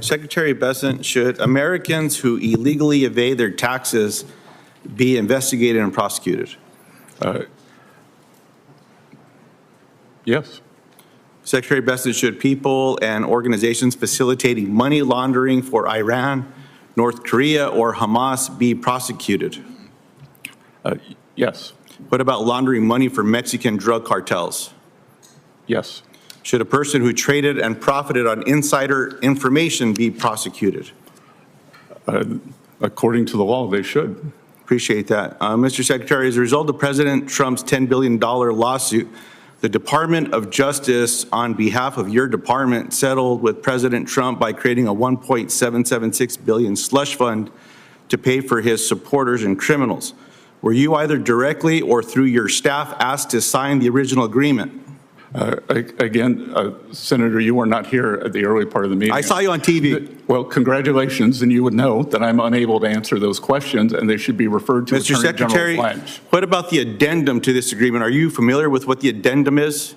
Secretary Bessent, should Americans who illegally evade their taxes be investigated and prosecuted? Yes. Secretary Bessent, should people and organizations facilitating money laundering for Iran, North Korea, or Hamas be prosecuted? Yes. What about laundering money for Mexican drug cartels? Yes. Should a person who traded and profited on insider information be prosecuted? According to the law, they should. Appreciate that. Mr. Secretary, as a result of President Trump's $10 billion lawsuit, the Department of Justice, on behalf of your department, settled with President Trump by creating a $1.776 billion slush fund to pay for his supporters and criminals. Were you either directly or through your staff asked to sign the original agreement? Senator, you were not here at the early part of the meeting. I saw you on TV. Well, congratulations, and you would know that I'm unable to answer those questions, and they should be referred to Mr. Attorney Secretary, General Blanche. what about the addendum to this agreement? Are you familiar with what the addendum is?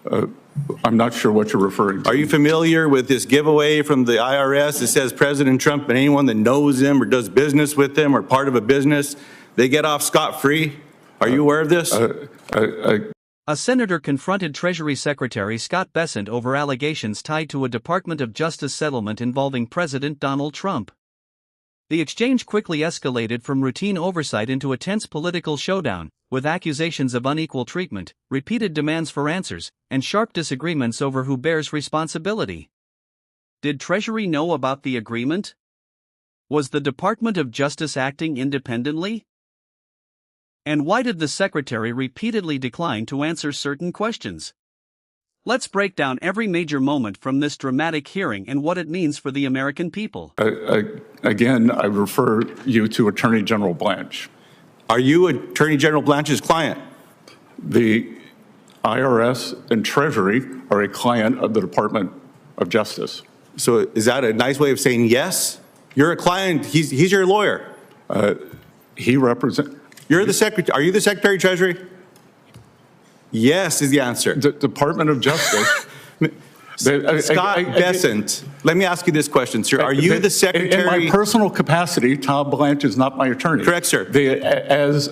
I'm not sure what you're referring to. Are you familiar with this giveaway from the IRS that says President Trump and anyone that knows him or does business with him or part of a business, they get off scot-free? Are you aware of this? A senator confronted Treasury Secretary Scott Bessent over allegations tied to a Department of Justice settlement involving President Donald Trump. The exchange quickly escalated from routine oversight into a tense political showdown, with accusations of unequal treatment, repeated demands for answers, and sharp disagreements over who bears responsibility. Did Treasury know about the agreement? Was the Department of Justice acting independently? And why did the Secretary repeatedly decline to answer certain questions? Let's break down every major moment from this dramatic hearing and what it means for the American people. Again, I refer you to Attorney General Blanche. Are you Attorney General Blanche's client? The IRS and Treasury are a client of the Department of Justice. So is that a nice way of saying yes? You're a client, he's your lawyer. He represents... You're the Secretary. Are you the Secretary of Treasury? Yes is the answer. The Department of Justice. Scott Bessent, let me ask you this question, sir. Are you the Secretary? In my personal capacity, Tom Blanche is not my attorney. Correct, sir.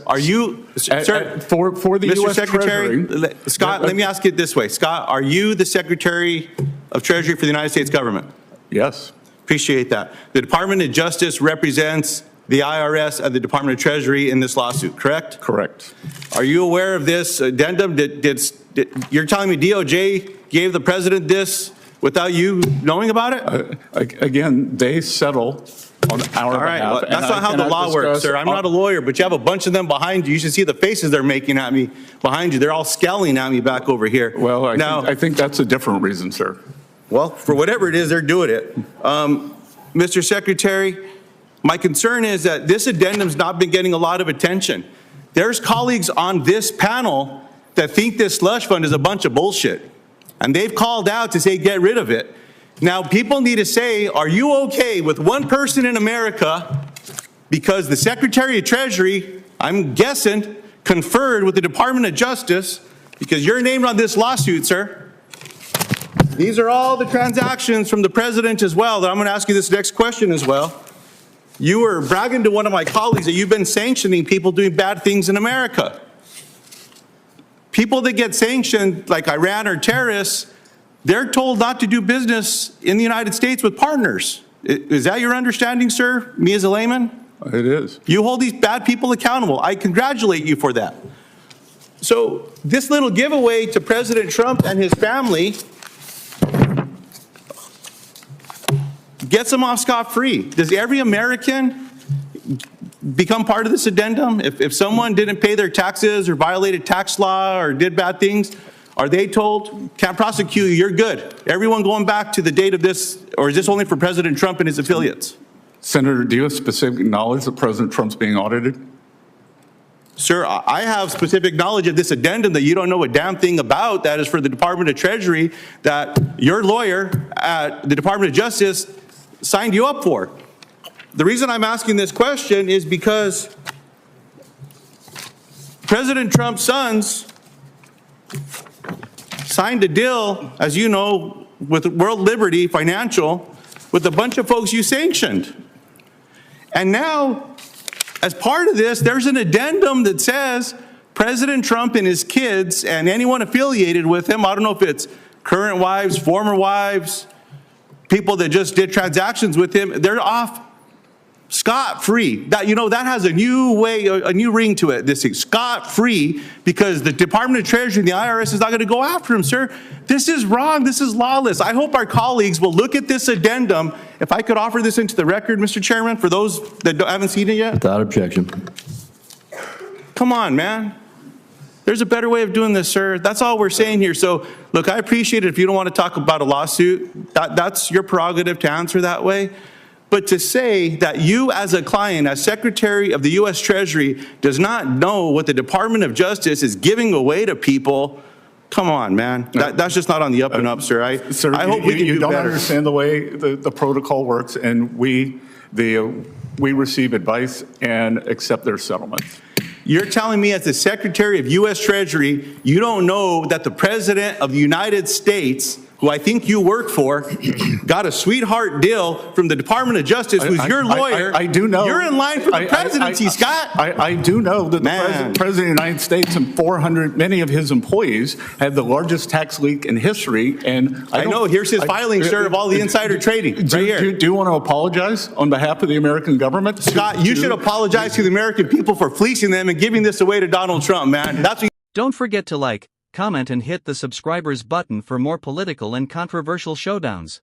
Are you, sir, for the Mr. U.S. Secretary, Treasury? Scott, let me ask you it this way. Scott, are you the Secretary of Treasury for the United States government? Yes. Appreciate that. The Department of Justice represents the IRS and the Department of Treasury in this lawsuit, correct? Correct. Are you aware of this addendum? You're telling me DOJ gave the president this without you knowing about it? Again, they settle on our All right, behalf. well, that's not how the law works, sir. I'm not a lawyer, but you have a bunch of them behind you. You should see the faces they're making at me behind you. They're all scowling at me back over here. Well, I think that's a different reason, sir. Well, for whatever it is, they're doing it. Mr. Secretary, my concern is that this addendum's not been getting a lot of attention. There's colleagues on this panel that think this slush fund is a bunch of bullshit. And they've called out to say, get rid of it. Now, people need to say, are you okay with one person in America, because the Secretary of Treasury, I'm guessing, conferred with the Department of Justice, because you're named on this lawsuit, sir. These are all the transactions from the president as well, that I'm going to ask you this next question as well. You were bragging to one of my colleagues that you've been sanctioning people doing bad things in America. People that get sanctioned, like Iran or terrorists, they're told not to do business in the United States with partners. Is that your understanding, sir, me as a layman? It is. You hold these bad people accountable. I congratulate you for that. So this little giveaway to President Trump and his family gets them off scot-free. Does every American become part of this addendum? If someone didn't pay their taxes or violated tax law or did bad things, are they told, can't prosecute you, you're good? Everyone going back to the date of this, or is this only for President Trump and his affiliates? Senator, do you have specific knowledge that President Trump's being audited? Sir, I have specific knowledge of this addendum that you don't know a damn thing about. That is for the Department of Treasury that your lawyer at the Department of Justice signed you up for. The reason I'm asking this question is because President Trump's sons signed a deal, as you know, with World Liberty Financial with a bunch of folks you sanctioned. And now, as part of this, there's an addendum that says President Trump and his kids and anyone affiliated with him, I don't know if it's current wives, former wives, people that just did transactions with him, they're off scot-free. That, that has a new ring to it, this thing, scot-free, because the Department of Treasury and the IRS is not going to go after him, sir. This is wrong. This is lawless. I hope our colleagues will look at this addendum. If I could offer this into the record, Mr. Chairman, for those that haven't seen it yet. Without objection. Come on, man. There's a better way of doing this, sir. That's all we're saying here. So, look, I appreciate it if you don't want to talk about a lawsuit. That's your prerogative to answer that way. But to say that you as a client, as Secretary of the U.S. Treasury, does not know what the Department of Justice is giving away to people, come on, man. That's just not on the up and up, sir. I hope we can do don't better. understand the way the protocol works, and we receive advice and accept their settlements. You're telling me as the Secretary of U.S. Treasury, you don't know that the President of the United States, who I think you work for, got a sweetheart deal from the Department of Justice, who's your lawyer. I do know. You're in line for the presidency, Scott. I do know that the President of the United States and many of his employees have the largest tax leak in history. And I know. Here's his filing, sir, of all the insider trading. Right here. Do you want to apologize on behalf of the American government? Scott, you should apologize to the American people for fleecing them and giving this away to Donald Trump, man. That's what. Don't forget to like, comment and hit the subscribers button for more political and controversial showdowns.